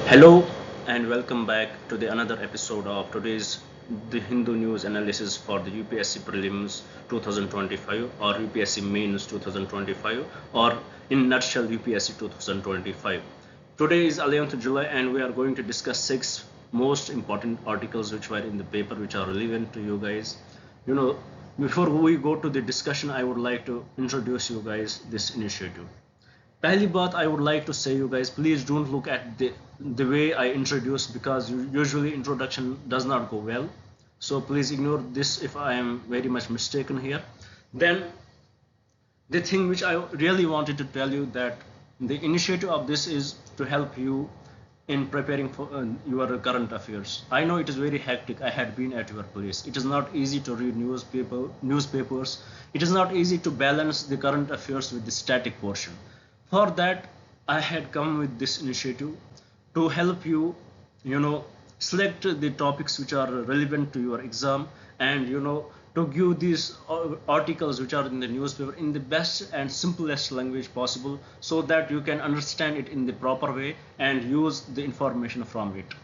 Hello and welcome back to the another episode of today's the Hindu news analysis for the UPSC prelims 2025 or UPSC mains 2025 or in nutshell UPSC 2025. Today is 11th July and we are going to discuss six most important articles which were in the paper which are relevant to you guys. You know, before we go to the discussion, I would like to introduce you guys this initiative. पहली बात I would like to say you guys, please don't look at the way I introduce because usually introduction does not go well. So please ignore this if I am very much mistaken here. Then the thing which I really wanted to tell you that the initiative of this is to help you in preparing for your current affairs. I know it is very hectic. I had been at your place. It is not easy to read newspapers. It is not easy to balance the current affairs with the static portion. For that, I had come with this initiative to help you, select the topics which are relevant to your exam and, to give these articles which are in the newspaper in the best and simplest language possible so that you can understand it in the proper way and use the information from it.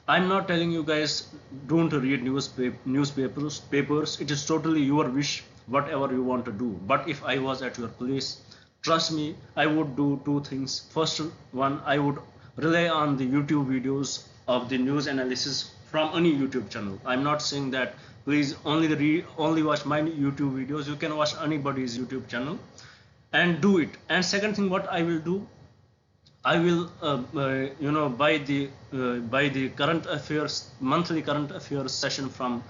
I'm not telling you guys don't read newspapers. It is totally your wish, whatever you want to do. But if I was at your place, trust me, I would do two things. First one, I would rely on the YouTube videos of the news analysis from any YouTube channel. I'm not saying that please only watch my YouTube videos. You can watch anybody's YouTube channel and do it. And second thing, what I will do, I will buy the current affairs monthly current affairs session from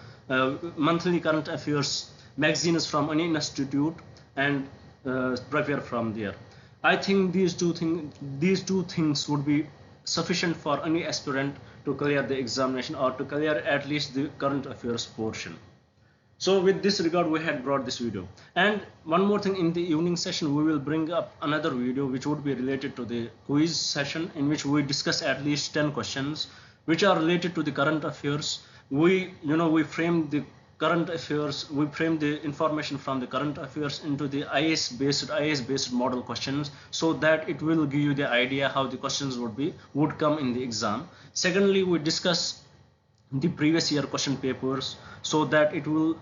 monthly current affairs magazines from any institute and prepare from there. I think these two things would be sufficient for any aspirant to clear the examination or to clear at least the current affairs portion. So with this regard, we had brought this video. And one more thing, in the evening session, we will bring up another video which would be related to the quiz session, in which we discuss at least 10 questions which are related to the current affairs. We frame the current affairs, we frame the information from the current affairs into the IAS based model questions so that it will give you the idea how the questions would come in the exam. Secondly, we discuss the previous year question papers so that it will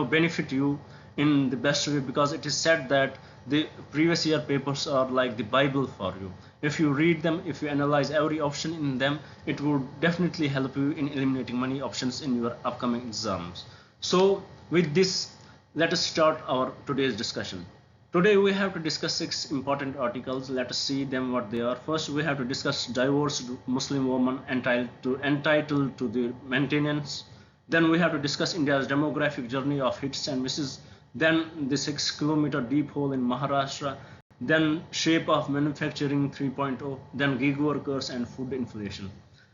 benefit you in the best way, because it is said that the previous year papers are like the Bible for you. If you read them, if you analyze every option in them, it would definitely help you in eliminating many options in your upcoming exams. So with this, let us start our today's discussion. Today we have to discuss 6 important articles. Let us see them what they are. First, we have to discuss divorced Muslim woman entitled to the maintenance. Then we have to discuss India's demographic journey of hits and misses. Then the 6-kilometer deep hole in Maharashtra. Then shape of manufacturing 3.0. Then gig workers and food inflation.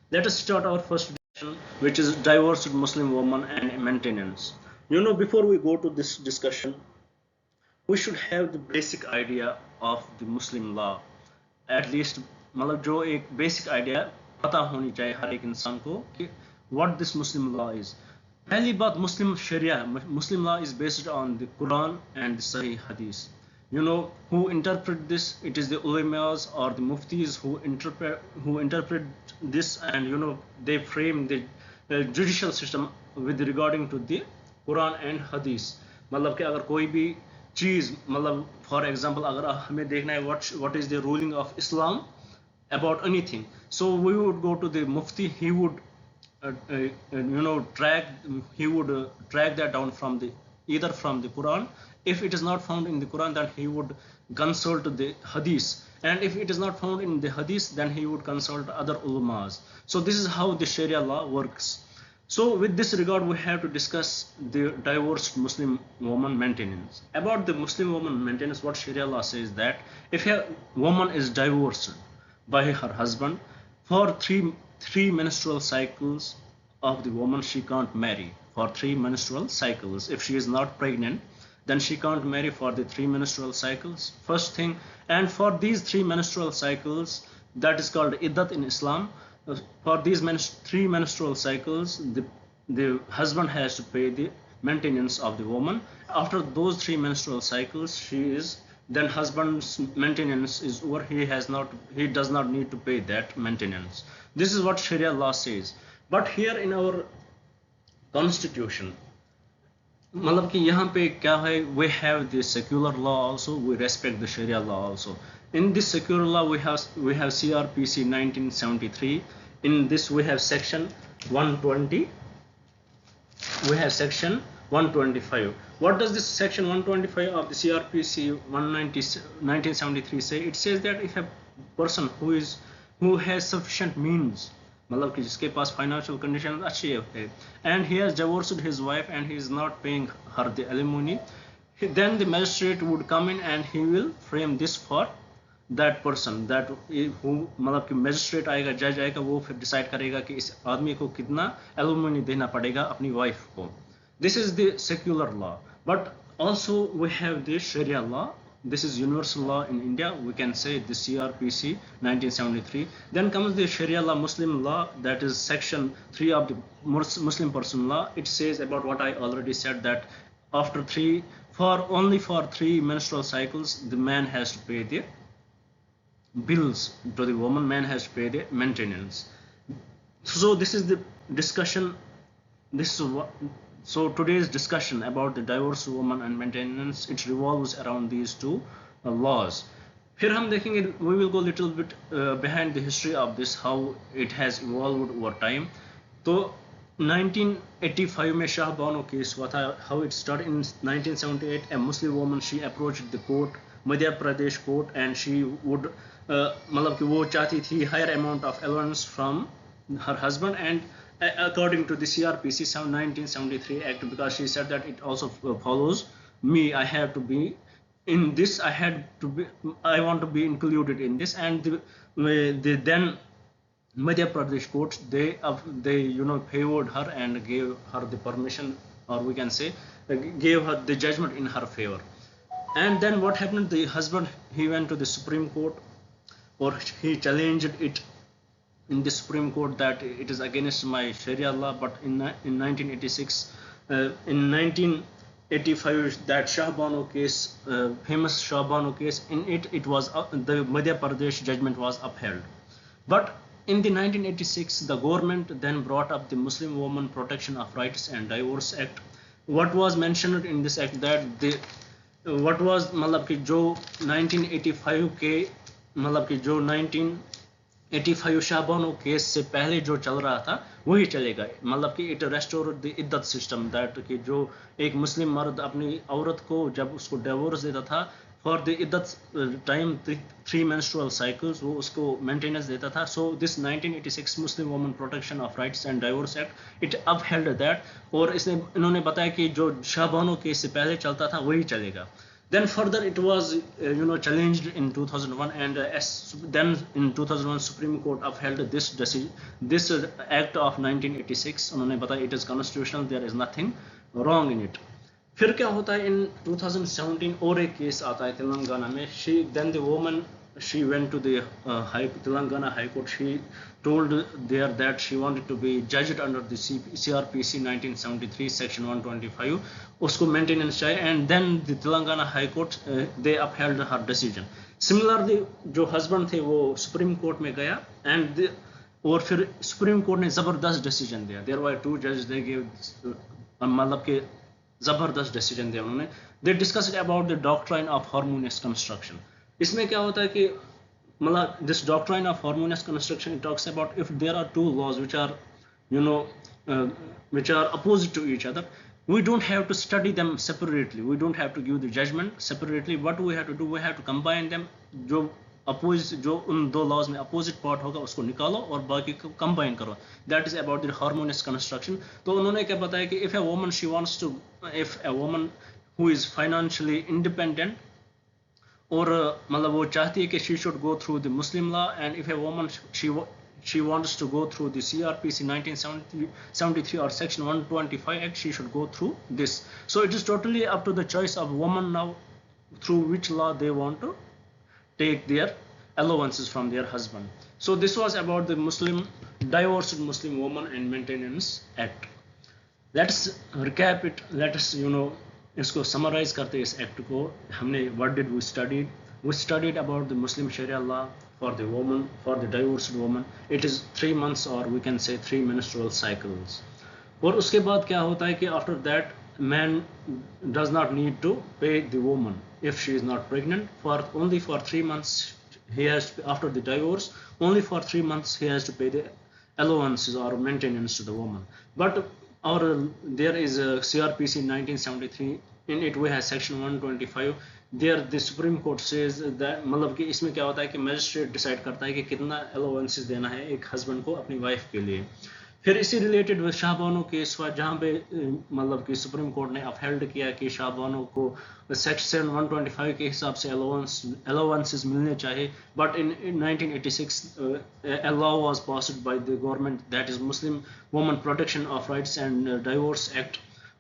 Let us start our first discussion, which is divorced Muslim woman and maintenance. Before we go to this discussion, we should have the basic idea of the Muslim law. At least मतलब जो एक basic idea पता होनी चाहिए हर एक इंसान को कि what this Muslim law is. पहली बात, Muslim law is based on the Quran and the Sahih Hadith. Who interpret this? It is the ulamas or the muftis who interpret this, and they frame the judicial system with regarding to the Quran and Hadith. मतलब कि अगर कोई भी चीज, मतलब for example अगर हमें देखना है what is the ruling of Islam about anything, so we would go to the mufti. He would track that down from either from the Quran. If it is not found in the Quran, then he would consult the Hadith, and if it is not found in the Hadith, then he would consult other ulamas. So this is how the Sharia law works. So with this regard, we have to discuss the divorced Muslim woman maintenance. About the Muslim woman maintenance, what Sharia law says that if a woman is divorced by her husband for three menstrual cycles of the woman, she can't marry for 3 menstrual cycles. If she is not pregnant, then she can't marry for the 3 menstrual cycles. First thing, and for these 3 menstrual cycles, that is called iddat in Islam. For these 3 menstrual cycles, the husband has to pay the maintenance of the woman. After those 3 menstrual cycles, she is then husband's maintenance is over. He does not need to pay that maintenance. This is what Sharia law says. But here in our constitution, मतलब कि यहाँ पे क्या है, we have the secular law also, we respect the Sharia law also. In this secular law we have CRPC 1973. In this we have section 120, we have section 125. What does this section 125 of the CRPC 1973 say? It says that if a person who has sufficient means, मतलब कि जिसके पास financial condition अच्छी है, and he has divorced his wife and he is not paying her the alimony, then the magistrate would come in and he will frame this for that person, that who, मतलब कि magistrate आएगा, जज आएगा, वो फिर decide करेगा कि इस आदमी को कितना alimony देना पड़ेगा अपनी वाइफ को. This is the secular law. But also we have the Sharia law. This is universal law in India. We can say the CRPC 1973. Then comes the Sharia law, Muslim law, that is section 3 of the Muslim person law. It says about what I already said, that after only for 3 menstrual cycles, the man has to pay the bills to the woman, man has to pay the maintenance. So this is the discussion. So today's discussion about the divorced woman and maintenance, it revolves around these two laws. फिर हम देखेंगे, we will go little bit behind the history of this, how it has evolved over time. तो 1985 में Shah Bano case हुआ था. How it started in 1978, a Muslim woman, she approached the court, Madhya Pradesh court, and she would मतलब कि वो चाहती थी higher amount of allowance from her husband, and according to the CRPC 1973 Act, because she said that it also follows me, I have to be in this, I want to be included in this. And the then Madhya Pradesh court, they favored her and gave her the permission, or we can say gave her the judgment in her favor. And then what happened, the husband, he went to the Supreme Court, or he challenged it in the Supreme Court that it is against my Sharia law. But in 1986, in 1985, that Shah Bano case, famous Shah Bano case, in it was the Madhya Pradesh judgment was upheld. But in the 1986, the government then brought up the Muslim Women Protection of Rights and Divorce Act. What was mentioned in this act, that what was मतलब कि जो 1985 के मतलब कि जो 1985 Shah Bano case से पहले जो चल रहा था वही चलेगा. मतलब कि इट रेस्टोर द इद्दत सिस्टम, दैट कि जो एक मुस्लिम मर्द अपनी औरत को जब उसको डिवोर्स देता था फॉर द इद्दत टाइम 3 menstrual cycles, वो उसको मेंटेनेंस देता था. So this 1986 Muslim women protection of rights and divorce act, it upheld that. और इन्होंने बताया कि जो शाहबानो केस से पहले चलता था वही चलेगा. Then further it was challenged in 2001, and then in 2001 Supreme Court upheld this act of 1986. उन्होंने बताया it is constitutional, there is nothing wrong in it. फिर क्या होता है, in 2017 और एक केस आता है तेलंगाना में. Then the woman, she went to the Telangana High Court. She told there that she wanted to be judged under the CRPC 1973 section 125. उसको maintenance चाहिए, and then the Telangana High Court they upheld her decision. Similarly जो husband थे वो Supreme Court में गया, and और फिर Supreme Court ने ज़बरदस्त decision दिया. There were 2 judges, they gave मतलब के ज़बरदस्त decision दिया उन्होंने. They discussed about the doctrine of harmonious construction. इसमें क्या होता है कि मतलब this doctrine of harmonious construction, it talks about if there are 2 laws which are which are opposite to each other, we don't have to study them separately, we don't have to give the judgment separately. What we have to do, we have to combine them. जो उन 2 laws में opposite part होगा उसको निकालो और बाकी को combine करो. That is about the harmonious construction. तो उन्होंने क्या बताया कि if a woman who is financially independent, और मतलब वो चाहती है कि she should go through the Muslim law, and if a woman she wants to go through the CRPC 1973 or section 125 Act, she should go through this. So it is totally up to the choice of woman now through which law they want to take their allowances from their husband. So this was about the divorced Muslim Woman and Maintenance Act. Let's recap it. Let us इसको summarize करते इस act को हमने what did we studied about the Muslim sharia law for the woman for the divorced woman it is 3 months और we can say 3 menstrual cycles. और उसके बाद क्या होता है कि after that man does not need to pay the woman if she is not pregnant for only for 3 months he has to, after the divorce only for 3 months he has to pay the allowances or maintenance to the woman. But our there is a CRPC 1973 in it we have section 125 there the Supreme Court says that मतलब कि इसमें क्या होता है कि magistrate decide करता है कि कितना अलाउंसेस देना है एक हस्बैंड को अपनी वाइफ के लिए. फिर इसी रिलेटेड शाहबानो केस हुआ जहाँ पे मतलब कि सुप्रीम कोर्ट ने अपहेल्ड किया कि शाहबानो को सेक्शन 125 के हिसाब से अलाउंसेस मिलने चाहिए. But in 1986 a law was passed by the government that is Muslim Women Protection of Rights and Divorce Act.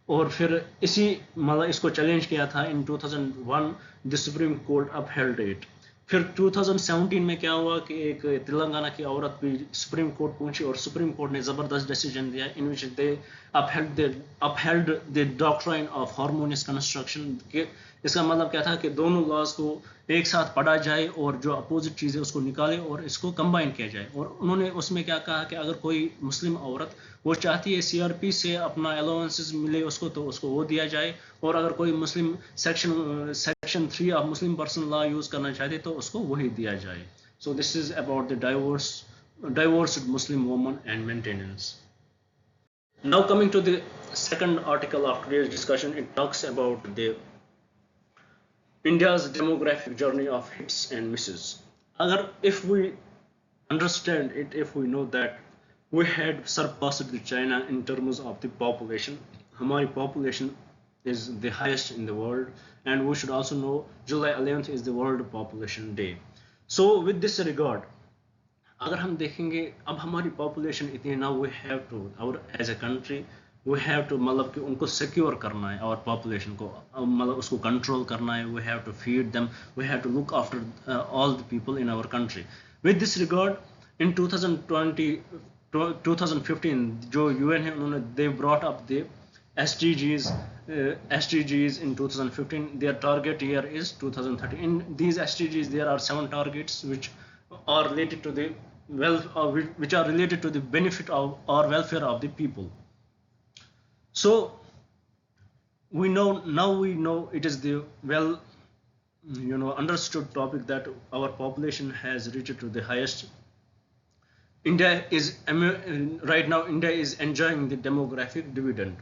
और फिर इसी मतलब इसको चैलेंज किया था इन 2001 the supreme court upheld it. फिर 2017 में क्या हुआ कि एक तेलंगाना की औरत भी सुप्रीम कोर्ट पहुंची और सुप्रीम कोर्ट ने ज़बरदस्त डिसीजन दिया in which they upheld the doctrine of harmonious construction के. इसका मतलब क्या था कि दोनों लॉज को एक साथ पढ़ा जाए और जो अपोजिट चीज़ें उसको निकाले और इसको कंबाइन किया जाए. और उन्होंने उसमें क्या कहा कि अगर कोई मुस्लिम औरत वो चाहती है सीआरपी से अपना अलाउंसेस मिले उसको तो उसको वो दिया जाए और अगर कोई Muslim section 3 of Muslim person law use करना चाहते तो उसको वही दिया जाए. So this is about the divorced Muslim woman and maintenance. Now coming to the second article of today's discussion, it talks about the India's demographic journey of hits and misses. Agar if we understand it, if we know that we had surpassed the China in terms of the population, hamari population is the highest in the world, and we should also know July 11th is the World Population Day. So with this regard, अगर हम देखेंगे अब हमारी population इतनी ना we have to और as a country we have to मतलब कि उनको सिक्योर करना है और पॉपुलेशन को मतलब उसको कंट्रोल करना है. We have to feed them, we have to look after all the people in our country. With this regard in 2015 जो यूएन है उन्होंने they brought up the SDGs in 2015. Their target year is 2030. In these SDGs there are 7 targets which are related to the which are related to the benefit of or welfare of the people. So we know it is the understood topic that our population has reached to the highest. Right now India is enjoying the demographic dividend,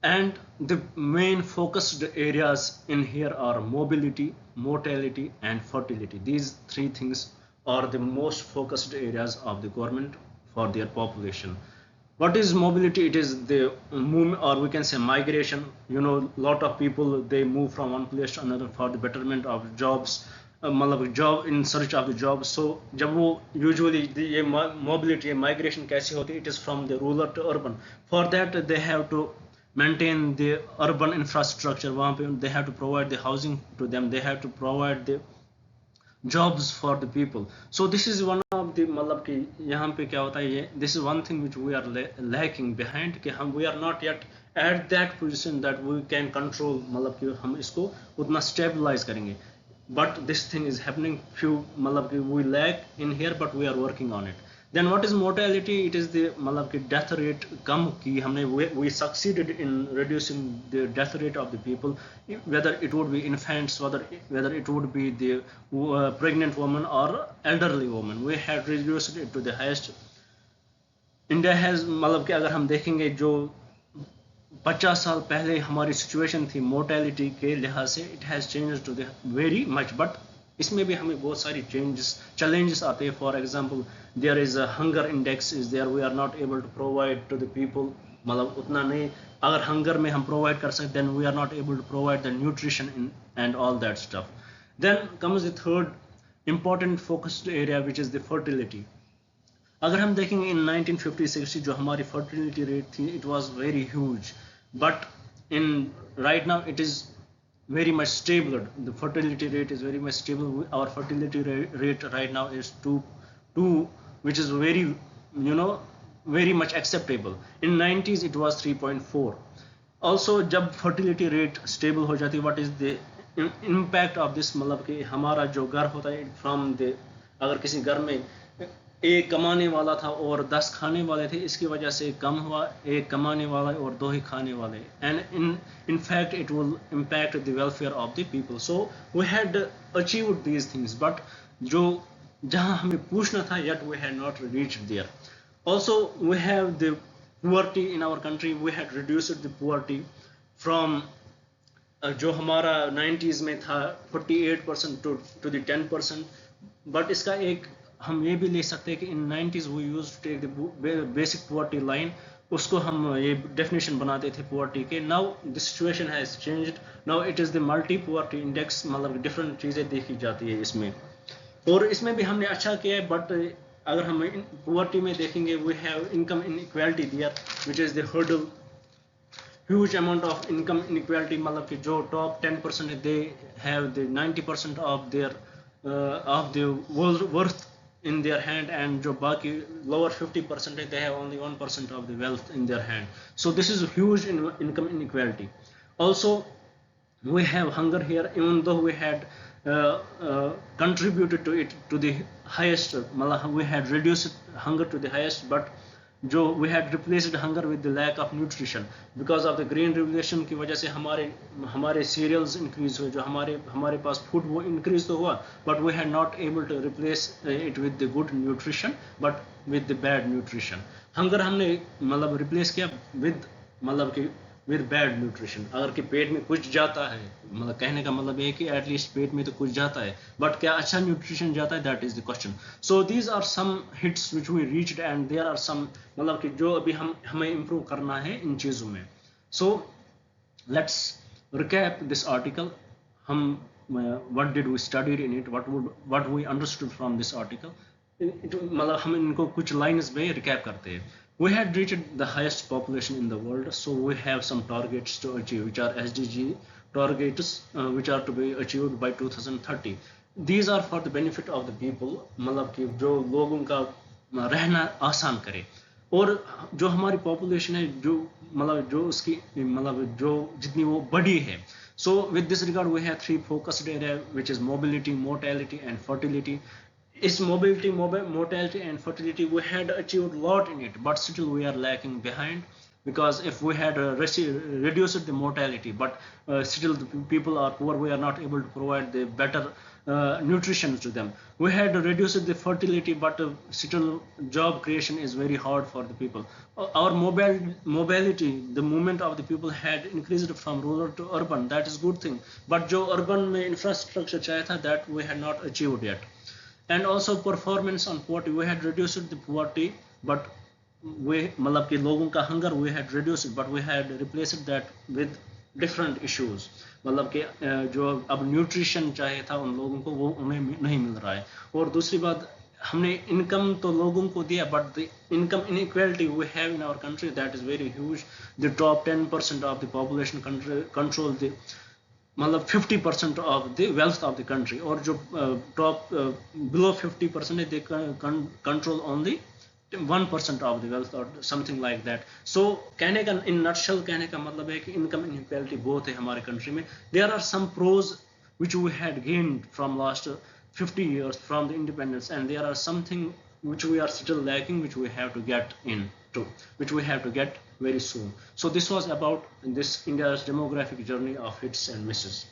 and the main focused areas in here are mobility, mortality and fertility. These 3 things are the most focused areas of the government for their population. What is mobility? It is the movement, or we can say migration. Lot of people they move from one place to another for the betterment of jobs, मतलब job in search of the job. So जब वो usually ये mobility migration कैसे होती है? It is from the rural to urban. For that they have to maintain the urban infrastructure. वहाँ पे they have to provide the housing to them. They have to provide the jobs for the people. So this is one of the मतलब कि यहाँ पे क्या होता है ये this is one thing which we are lacking behind कि हम we are not yet at that position that we can control मतलब कि हम इसको उतना stabilize करेंगे. But this thing is happening few मतलब कि we lack in here but we are working on it. Then what is mortality? It is the मतलब कि death rate कम की हमने we succeeded in reducing the death rate of the people, whether it would be infants, whether it would be the pregnant woman or elderly woman. We had reduced it to the highest. India has मतलब कि अगर हम देखेंगे जो 50 साल पहले हमारी situation थी मोर्टेलिटी के लिहाज से, it has changed to the very much. But इसमें भी हमें बहुत सारी चैलेंजेस आते हैं. For example there is a hunger index is there, we are not able to provide to the people, मतलब उतना नहीं. अगर हंगर में हम प्रोवाइड कर सकते then we are not able to provide the nutrition and all that stuff. Then comes the third important focused area which is the fertility. अगर हम देखेंगे इन 1950-60 जो हमारी फर्टिलिटी रेट थी it was very huge, but in right now it is very much stable. The fertility rate is very much stable. Our fertility rate right now is 2, which is very much acceptable. In 90s it was 3.4. Also जब fertility rate stable हो जाती है, what is the impact of this, मतलब कि हमारा जो घर होता है फ्रॉम द, अगर किसी घर में एक कमाने वाला था और 10 खाने वाले थे, इसकी वजह से कम हुआ, एक कमाने वाला और 2 ही खाने वाले, and in fact it will impact the welfare of the people. So we had achieved these things, but जो जहाँ हमें पूछना था, yet we had not reached there. Also we have the poverty in our country. We had reduced the poverty from जो हमारा 90s में था 48% to the 10%, but इसका एक हम ये भी ले सकते हैं कि इन 90s we used to take the basic poverty line, उसको हम ये डेफिनेशन बनाते थे poverty के. Now the situation has changed, now it is the multi poverty index, मतलब डिफरेंट चीज़ें देखी जाती है इसमें, और इसमें भी हमने अच्छा किया है. बट अगर हम poverty में देखेंगे, we have income inequality there, which is the hurdle, huge amount of income inequality, मतलब कि जो top 10% they have the 90% of their of the worth in their hand, and जो बाकी lower 50% they have only 1% of the wealth in their hand. So this is a huge income inequality. Also we have hunger here, even though we had contributed to it to the highest, we had reduced hunger to the highest, but जो we had replaced hunger with the lack of nutrition because of the green revolution की वजह से हमारे cereals increase हुए, जो हमारे पास food वो increase तो हुआ, but we had not able to replace it with the good nutrition but with the bad nutrition. hunger हमने मतलब replace किया with मतलब कि with bad nutrition. अगर कि पेट में कुछ जाता है, मतलब कहने का मतलब है कि एटलीस्ट पेट में तो कुछ जाता है, बट क्या अच्छा न्यूट्रिशन जाता है, that is the question. So these are some hits which we reached, and there are some, मतलब कि जो अभी हमें इम्प्रूव करना है इन चीज़ों में. So let's recap this article. हम what did we studied in it, what we understood from this article, मतलब हम इनको कुछ लाइन्स में रिकैप करते हैं. We had reached the highest population in the world, so we have some targets to achieve, which are SDG targets, which are to be achieved by 2030. These are for the benefit of the people, मतलब कि जो लोगों का रहना आसान करे, और जो हमारी पॉपुलेशन है, जो मतलब जो उसकी मतलब जो जितनी वो बड़ी है. So with this regard we have 3 focused areas, which is mobility, mortality and fertility. Is mobility, mortality and fertility, we had achieved a lot in it, but still we are lacking behind, because if we had reduced the mortality, but still the people are poor, we are not able to provide the better nutrition to them. We had reduced the fertility, but still job creation is very hard for the people. Our mobility, the movement of the people had increased from rural to urban, that is good thing, but जो urban में infrastructure चाहिए था, that we had not achieved yet. And also performance on poverty, we had reduced the poverty, but we मतलब कि लोगों का hunger we had reduced, but we had replaced that with different issues. मतलब कि जो अब न्यूट्रिशन चाहिए था उन लोगों को, वो उन्हें नहीं मिल रहा है. और दूसरी बात, हमने इनकम तो लोगों को दिया, but the income inequality we have in our country, that is very huge. The top 10% of the population control the मतलब 50% of the wealth of the country, और जो top below 50% है, they control only 1% of the wealth or something like that. So कहने का in nutshell कहने का मतलब है कि income inequality बहुत है हमारे country में. There are some pros which we had gained from last 50 years from the independence, and there are something which we are still lacking, which we have to get into, which we have to get very soon. So this was about this India's demographic journey of hits and misses.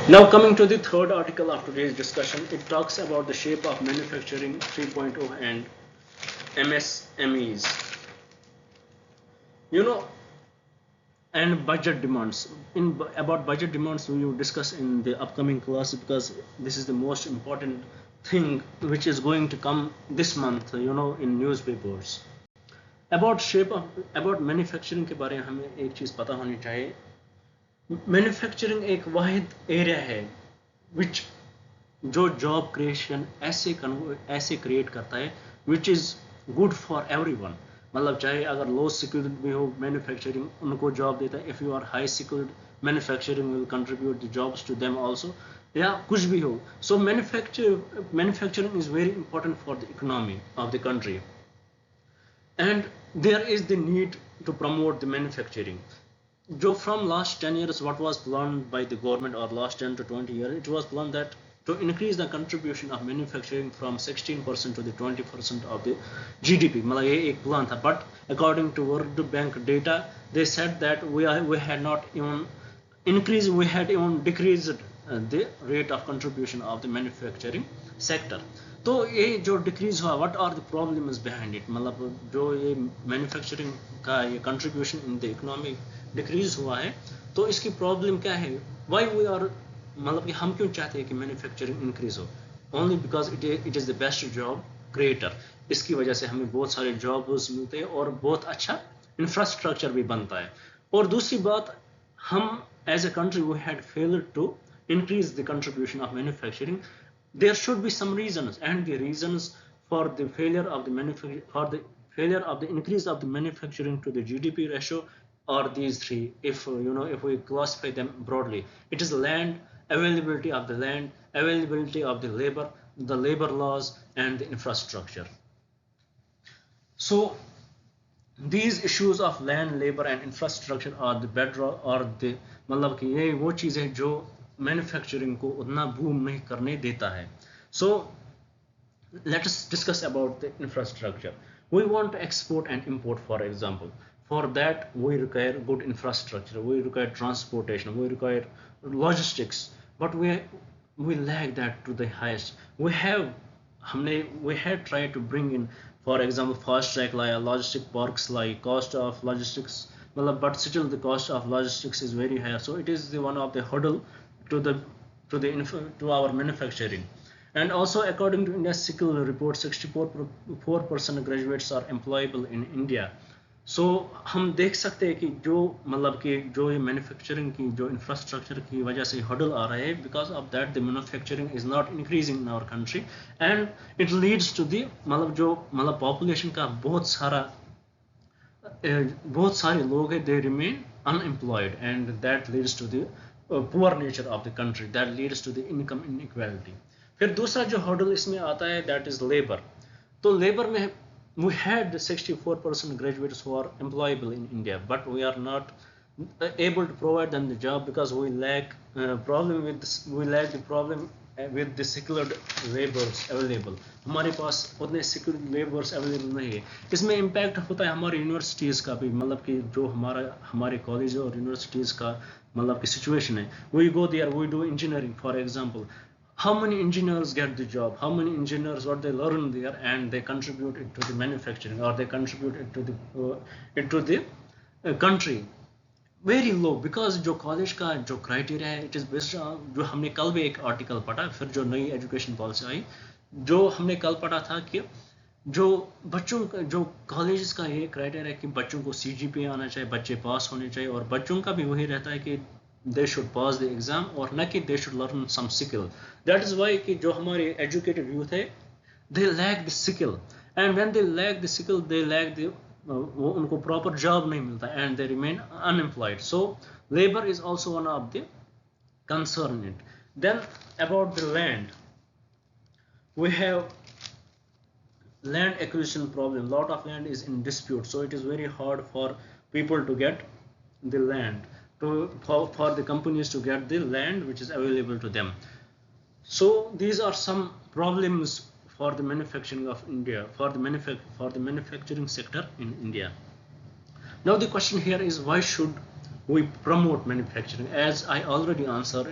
Now coming to the third article of today's discussion, it talks about the shape of manufacturing 3.0 and MSMEs. You know, and budget demands. About budget demands we will discuss in the upcoming class, because this is the most important thing which is going to come this month, you know, in newspapers. About shape of, about manufacturing के बारे में हमें एक चीज़ पता होनी चाहिए. Manufacturing एक वाहिद area है विच जो जॉब क्रिएशन ऐसे क्रिएट करता है, which is good for everyone. मतलब चाहे अगर लो स्किल्ड भी हो, मैन्युफैक्चरिंग उनको जॉब देता है. If you are high skilled, manufacturing will contribute the jobs to them also, या कुछ भी हो. So manufacturing is very important for the economy of the country, and there is the need to promote the manufacturing. जो from last 10 years what was planned by the government, or last 10 to 20 years, it was planned that to increase the contribution of manufacturing from 16% to the 20% of the GDP. मतलब ये एक plan था, but according to World Bank data, they said that we had not even increased, we had even decreased the rate of contribution of the manufacturing sector. तो ये जो decrease हुआ, what are the problems behind it, मतलब जो ये manufacturing का ये contribution in the economy decrease हुआ है, तो इसकी प्रॉब्लम क्या है, व्हाई वी आर, मतलब कि हम क्यों चाहते हैं कि मैन्युफैक्चरिंग इंक्रीज हो, only because it is the best job creator, इसकी वजह से हमें बहुत सारे जॉब्स मिलते हैं और बहुत अच्छा इंफ्रास्ट्रक्चर भी बनता है। और दूसरी बात, हम as a country we had failed to increase the contribution of manufacturing. There should be some reasons, and the reasons for the failure of the increase of the manufacturing to the GDP ratio are these three. If if we classify them broadly, it is land, availability of the land, availability of the labor laws, and the infrastructure. So these issues of land, labor and infrastructure are the bedrock, or the, मतलब कि ये वो चीज़ें जो manufacturing को उतना boom नहीं करने देता है। So let us discuss about the infrastructure. We want to export and import, for example. For that we require good infrastructure, we require transportation, we require logistics, but we lack that to the highest. We had tried to bring in, for example, fast track like logistic parks, like cost of logistics, but still the cost of logistics is very high, so it is the one of the hurdle to the to our manufacturing. And also, according to India's skill report, 64% graduates are employable in India. So हम देख सकते हैं कि जो जो ये manufacturing की जो इंफ्रास्ट्रक्चर की वजह से हडल आ रहा है, because of that the manufacturing is not increasing in our country, and it leads to the population का बहुत सारे लोग हैं, they remain unemployed, and that leads to the poor nature of the country, that leads to the income inequality. फिर दूसरा जो hurdle इसमें आता है, दैट इज लेबर। तो लेबर में we had 64% graduates who are employable in India, but we are not able to provide them the job because we lack the problem with the skilled laborers available. हमारे पास उतने skilled laborers available नहीं है। इसमें impact होता है हमारी universities का भी, मतलब कि जो हमारे कॉलेज और यूनिवर्सिटीज़ का की situation है। We go there, we do engineering, for example. How many engineers get the job? How many engineers, what they learn there, and they contribute it to the manufacturing, or they contribute it to the country? Very low, because जो college का जो criteria है, it is based, जो हमने कल भी एक article पढ़ा, फिर जो नई एजुकेशन पॉलिसी आई, जो हमने कल पढ़ा था कि जो बच्चों का, जो कॉलेज का ये क्राइटेरिया है कि बच्चों को CGPA आना चाहिए, बच्चे पास होने चाहिए, और बच्चों का भी वही रहता है कि they should pass the exam, और न कि they should learn some skill. That is why कि जो हमारे educated youth है, they lack the skill, and when they lack the skill, they lack the वो उनको proper job नहीं मिलता, and they remain unemployed. So labor is also one of the concern in it. Then about the land, we have land acquisition problem. Lot of land is in dispute, so it is very hard for people to get the land, for the companies to get the land which is available to them. So these are some problems for the manufacturing of India, for the manufacturing sector in India. Now the question here is, why should we promote manufacturing? As I already answered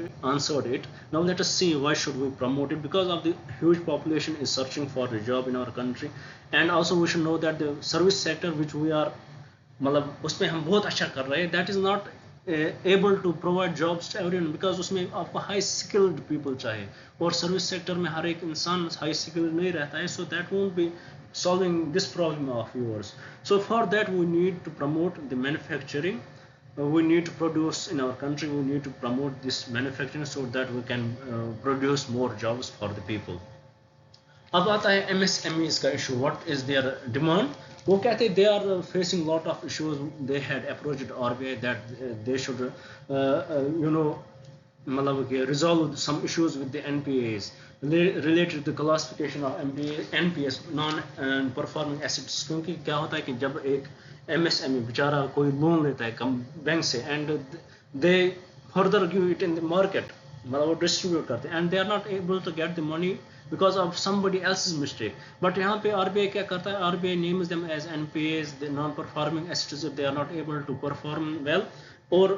it. Now let us see why should we promote it. Because of the huge population is searching for a job in our country, and also we should know that the service sector which we are उसमें हम बहुत अच्छा कर रहे हैं, that is not able to provide jobs to everyone, because उसमें आपको high skilled people चाहिए, और सर्विस सेक्टर में हर एक इंसान high skilled नहीं रहता है, so that won't be solving this problem of yours. So for that we need to promote the manufacturing, we need to produce in our country, we need to promote this manufacturing so that we can produce more jobs for the people. अब आता है MSMEs का issue. What is their demand? वो कहते हैं they are facing lot of issues. They had approached RBI that they should resolve some issues with the NPAs. related to the classification of NPS non performing assets, क्योंकि क्या होता है कि जब एक MSME बेचारा कोई लोन लेता है कम बैंक से and they further give it in the market, मतलब वो distribute करते हैं and they are not able to get the money because of somebody else's mistake. But यहाँ पे RBI क्या करता है, RBI names them as NPAs, the non-performing assets if they are not able to perform well, और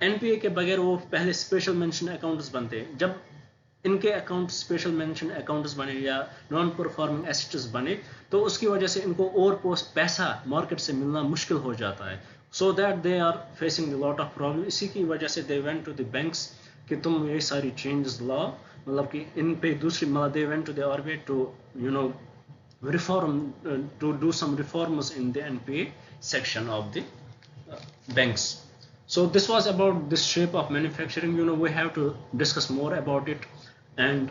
NPA के बगैर वो पहले स्पेशल मेंशन अकाउंट्स बनते हैं. जब इनके अकाउंट स्पेशल मेंशन अकाउंट्स बने या नॉन परफॉर्मिंग एसेट्स बने तो उसकी वजह से इनको और पैसा मार्केट से मिलना मुश्किल हो जाता है. So that they are facing lot of problem. इसी की वजह से they went to the banks कि तुम ये सारी चेंजेस लाओ, मतलब कि इन पे दूसरी मतलब they went to the RBI to you know reform to do some reforms in the NPA section of the banks. So this was about this shape of manufacturing. You know, we have to discuss more about it, and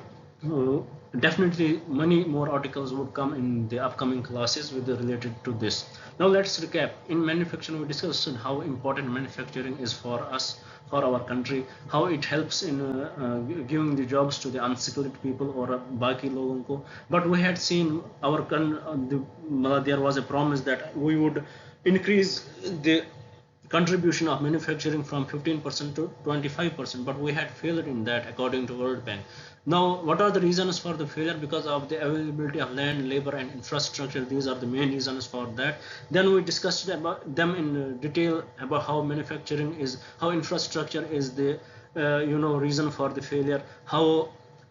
definitely many more articles would come in the upcoming classes with related to this. Now let's recap. In manufacturing we discussed how important manufacturing is for us, for our country, how it helps in giving the jobs to the unskilled people or बाकी लोगों को. But we had seen there was a promise that we would increase the contribution of manufacturing from 15% to 25%, but we had failed in that according to World Bank. Now, what are the reasons for the failure? Because of the availability of land, labor and infrastructure. These are the main reasons for that. Then we discussed about them in detail about how manufacturing is, how infrastructure is the reason for the failure, how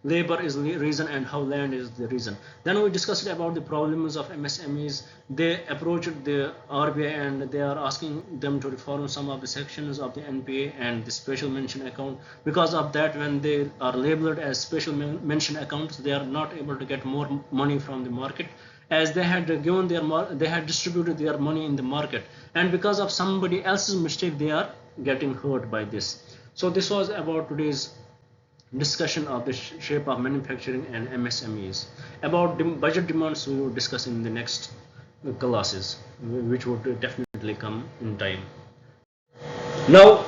labor is the reason and how land is the reason. Then we discussed about the problems of MSMEs. They approached the RBI and they are asking them to reform some of the sections of the NPA and the special mention account. Because of that, when they are labeled as special mention accounts, they are not able to get more money from the market, as they had distributed their money in the market, and because of somebody else's mistake they are getting hurt by this. So this was about today's discussion of the shape of manufacturing and MSMEs. About budget demands we will discuss in the next classes, which would definitely come in time. Now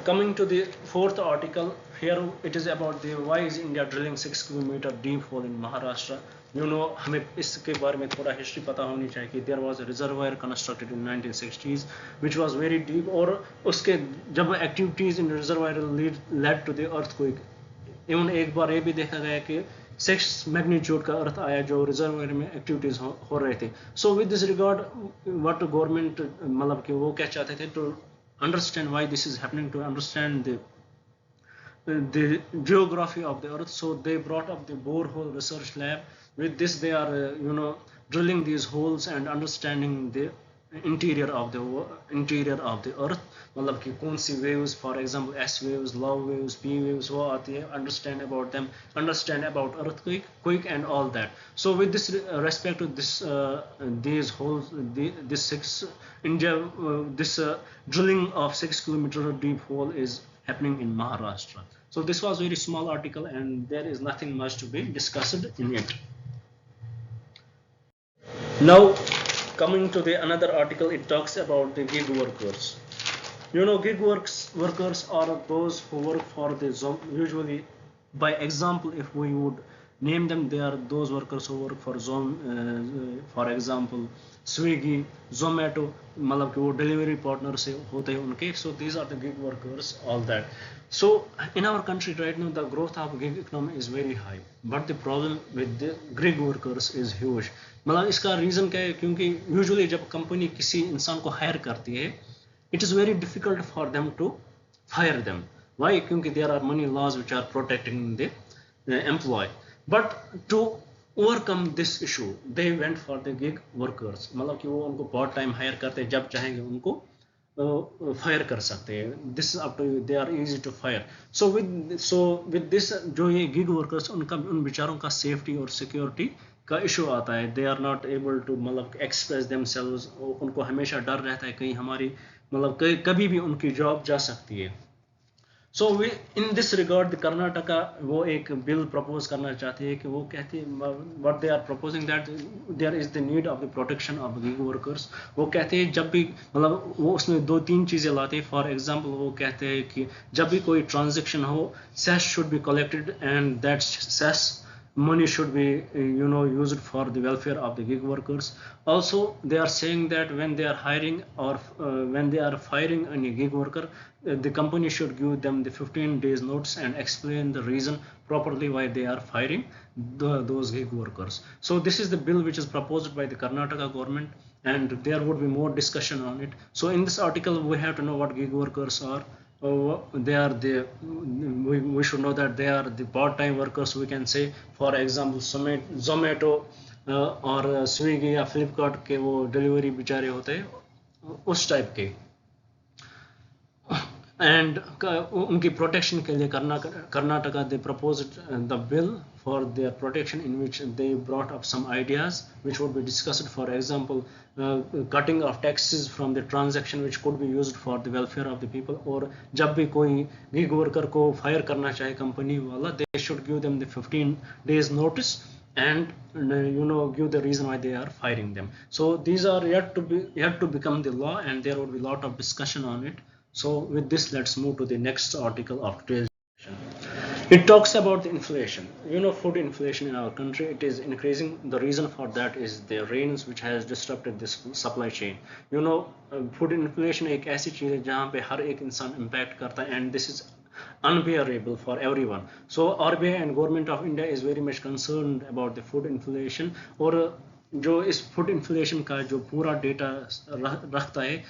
coming to the fourth article, here it is about the why is India drilling 6 kilometer deep hole in Maharashtra. You know, हमें इसके बारे में थोड़ा history पता होनी चाहिए कि there was a reservoir constructed in 1960s which was very deep, और उसके जब activities in reservoir led to the earthquake. Even एक बार ये भी देखा गया कि 6 मैग्नीट्यूड का अर्थ आया जो रिजर्वायर में एक्टिविटीज हो रहे थे. So with this regard what government मतलब कि वो क्या चाहते थे to understand why this is happening, to understand the geography of the earth. So they brought up the borehole research lab. With this they are drilling these holes and understanding the interior of the earth, मतलब कि कौन सी waves, for example S waves, love waves, P waves वो आती है, understand about them, understand about earthquake and all that. So with this respect to this these holes, this drilling of 6 kilometer deep hole is happening in Maharashtra. So this was a very small article and there is nothing much to be discussed in it. Now coming to the another article, it talks about the gig workers. You know, gig workers are those who work for the usually, by example, if we would name them, they are those workers who work for for example Swiggy, Zomato, मतलब कि वो delivery partner से होते हैं उनके. So these are the gig workers, all that. So in our country right now the growth of gig economy is very high, but the problem with the gig workers is huge. मतलब इसका reason क्या है? क्योंकि usually जब company किसी इंसान को higher करती है, it is very difficult for them to fire them. Why? क्योंकि there are many laws which are protecting the employee. But to overcome this issue, they went for the gig workers. मतलब कि वो उनको part time hire करते हैं, जब चाहेंगे उनको फायर कर सकते हैं. This up to they are easy to fire. So with this जो ये गिग वर्कर्स उन बेचारों का सेफ्टी और सिक्योरिटी का इशू आता है. They are not able to मतलब एक्सप्रेस देमसेल्व्स. उनको हमेशा डर रहता है कहीं हमारी मतलब कभी भी उनकी जॉब जा सकती है. सो इन दिस रिगार्ड कर्नाटका वो एक बिल प्रपोज करना चाहती है कि वो कहती है what they are proposing that there is the need of the protection of gig workers. वो कहते हैं जब भी मतलब वो उसमें 2-3 चीज़ें लाते हैं. फॉर एग्जांपल वो कहते हैं कि जब भी कोई ट्रांजैक्शन हो, cess should be collected and that cess money should be used for the welfare of the gig workers. Also they are saying that when they are hiring or when they are firing any gig worker, the company should give them the 15 days notice and explain the reason properly why they are firing those gig workers. So this is the bill which is proposed by the Karnataka government, and there would be more discussion on it. So in this article we have to know what gig workers are. They are the we should know that they are the part-time workers, we can say. For example Zomato और Swiggy या फ्लिपकार्ट के वो delivery बेचारे होते हैं उस type के, and उनकी प्रोटेक्शन के लिए Karnataka they proposed the bill for their protection, in which they brought up some ideas which would be discussed. For example, cutting of taxes from the transaction which could be used for the welfare of the people. और जब भी कोई gig worker को fire करना चाहे company वाला, they should give them the 15 days notice and give the reason why they are firing them. So these are yet to become the law, and there would be a lot of discussion on it. So with this, let's move to the next article of today's discussion. It talks about the inflation. Food inflation in our country, it is increasing. The reason for that is the rains which has disrupted this supply chain. Food inflation एक ऐसी चीज है जहाँ पे हर एक इंसान impact करता है, and this is unbearable for everyone. So RBI and government of India is very much concerned about the food inflation. और जो इस फूड इन्फ्लेशन का जो पूरा डेटा रखता है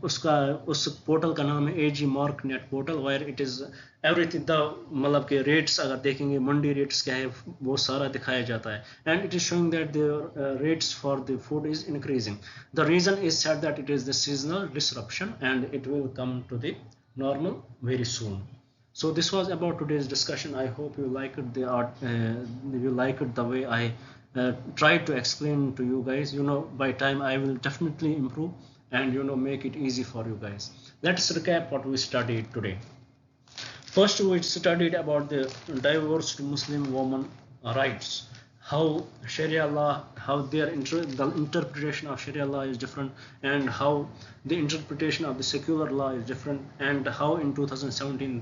उस पोर्टल का नाम है AG Mark Net portal, where it is everything the मतलब के रेट्स अगर देखेंगे मंडी रेट्स क्या है वो सारा दिखाया जाता है, and it is showing that the rates for the food is increasing. The reason is said that it is the seasonal disruption and it will come to the normal very soon. So this was about today's discussion. I hope you liked the way I tried to explain to you guys. By time I will definitely improve and make it easy for you guys. Let's recap what we studied today. First, we studied about the divorced Muslim woman rights, how Sharia law, how the interpretation of Sharia law is different, and how the interpretation of the secular law is different, and how in 2017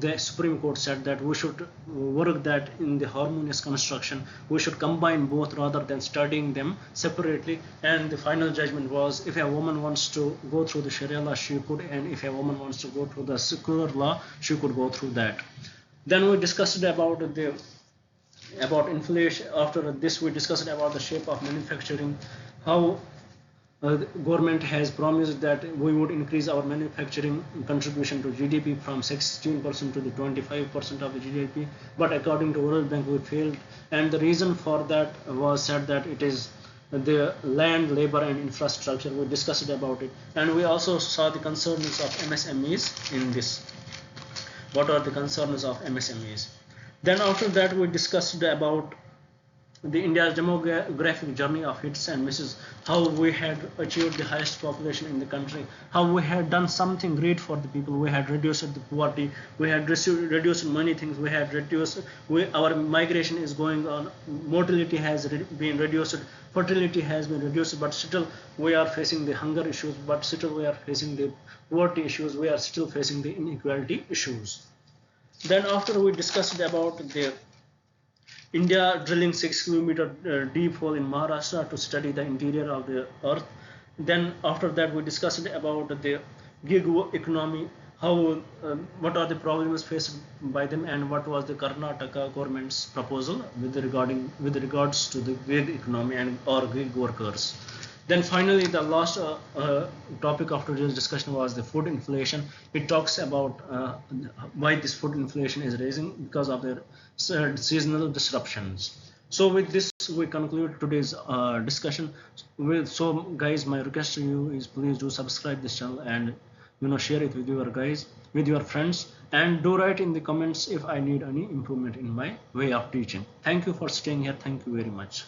the Supreme Court said that we should work that in the harmonious construction, we should combine both rather than studying them separately. And the final judgment was, if a woman wants to go through the Sharia law, she could, and if a woman wants to go through the secular law, she could go through that. Then we discussed about inflation. After this, we discussed about the shape of manufacturing, how the government has promised that we would increase our manufacturing contribution to GDP from 16% to the 25% of the GDP, but according to World Bank we failed, and the reason for that was said that it is the land, labor and infrastructure. We discussed about it, and we also saw the concerns of MSMEs in this. What are the concerns of MSMEs? Then after that we discussed about the India's demographic journey of hits and misses, how we had achieved the highest population in the country, how we had done something great for the people, we had reduced the poverty, we had reduced many things, we had reduced, our migration is going on, mortality has been reduced, fertility has been reduced, but still we are facing the hunger issues, but still we are facing the poverty issues, we are still facing the inequality issues. Then after we discussed about the India drilling 6 kilometer deep hole in Maharashtra to study the interior of the earth. Then after that we discussed about the gig economy, how what are the problems faced by them, and what was the Karnataka government's proposal with regards to the gig economy and or gig workers. Then finally the last topic of today's discussion was the food inflation. It talks about why this food inflation is rising because of the seasonal disruptions. So with this we conclude today's discussion. So guys, my request to you is please do subscribe this channel and share it with your friends, and do write in the comments if I need any improvement in my way of teaching. Thank you for staying here. Thank you very much.